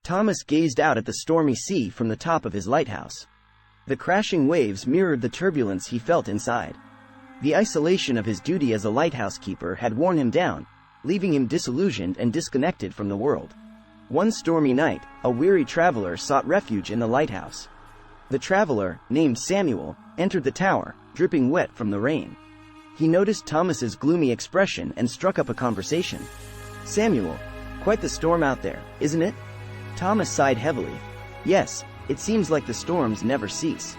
Thomas gazed out at the stormy sea from the top of his lighthouse. The crashing waves mirrored the turbulence he felt inside. The isolation of his duty as a lighthouse keeper had worn him down, leaving him disillusioned and disconnected from the world. One stormy night, a weary traveler sought refuge in the lighthouse. The traveler, named Samuel, entered the tower, dripping wet from the rain. He noticed Thomas's gloomy expression and struck up a conversation. "Samuel, quite the storm out there, isn't it?" Thomas sighed heavily. "Yes, it seems like the storms never cease.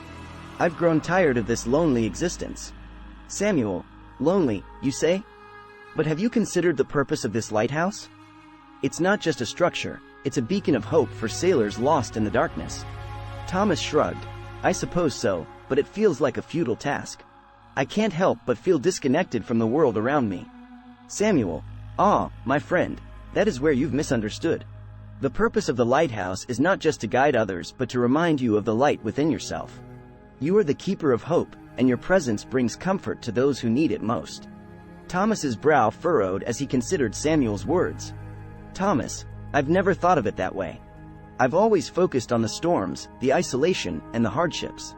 I've grown tired of this lonely existence." "Samuel, lonely, you say? But have you considered the purpose of this lighthouse? It's not just a structure, it's a beacon of hope for sailors lost in the darkness." Thomas shrugged. "I suppose so, but it feels like a futile task. I can't help but feel disconnected from the world around me." "Samuel, my friend, that is where you've misunderstood. The purpose of the lighthouse is not just to guide others but to remind you of the light within yourself. You are the keeper of hope, and your presence brings comfort to those who need it most." Thomas's brow furrowed as he considered Samuel's words. "Thomas, I've never thought of it that way. I've always focused on the storms, the isolation, and the hardships.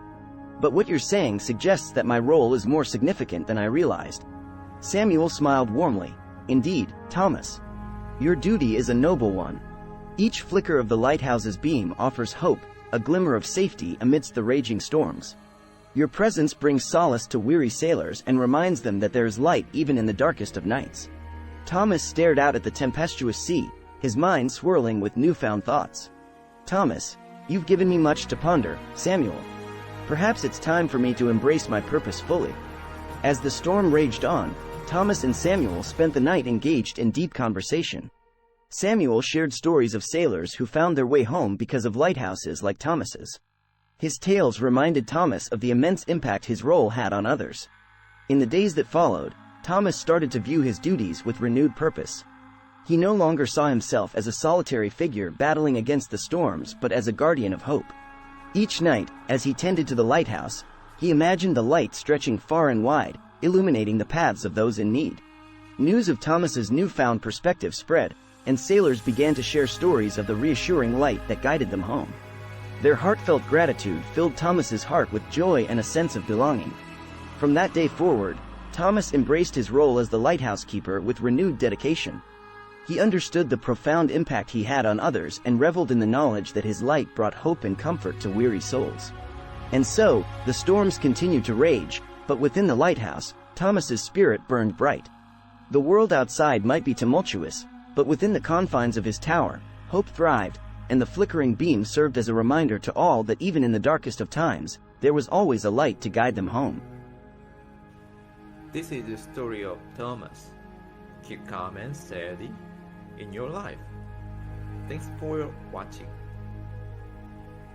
But what you're saying suggests that my role is more significant than I realized." Samuel smiled warmly. "Indeed, Thomas. Your duty is a noble one. Each flicker of the lighthouse's beam offers hope, a glimmer of safety amidst the raging storms. Your presence brings solace to weary sailors and reminds them that there is light even in the darkest of nights." Thomas stared out at the tempestuous sea, his mind swirling with newfound thoughts. "Thomas, you've given me much to ponder, Samuel. Perhaps it's time for me to embrace my purpose fully." As the storm raged on, Thomas and Samuel spent the night engaged in deep conversation. Samuel shared stories of sailors who found their way home because of lighthouses like Thomas's. His tales reminded Thomas of the immense impact his role had on others. In the days that followed, Thomas started to view his duties with renewed purpose. He no longer saw himself as a solitary figure battling against the storms but as a guardian of hope. Each night, as he tended to the lighthouse, he imagined the light stretching far and wide, illuminating the paths of those in need. News of Thomas's newfound perspective spread, and sailors began to share stories of the reassuring light that guided them home. Their heartfelt gratitude filled Thomas's heart with joy and a sense of belonging. From that day forward, Thomas embraced his role as the lighthouse keeper with renewed dedication. He understood the profound impact he had on others and reveled in the knowledge that his light brought hope and comfort to weary souls. And so, the storms continued to rage, but within the lighthouse, Thomas's spirit burned bright. The world outside might be tumultuous, but within the confines of his tower, hope thrived, and the flickering beam served as a reminder to all that even in the darkest of times, there was always a light to guide them home. This is the story of Thomas. Keep calm and steady in your life. Thanks for watching.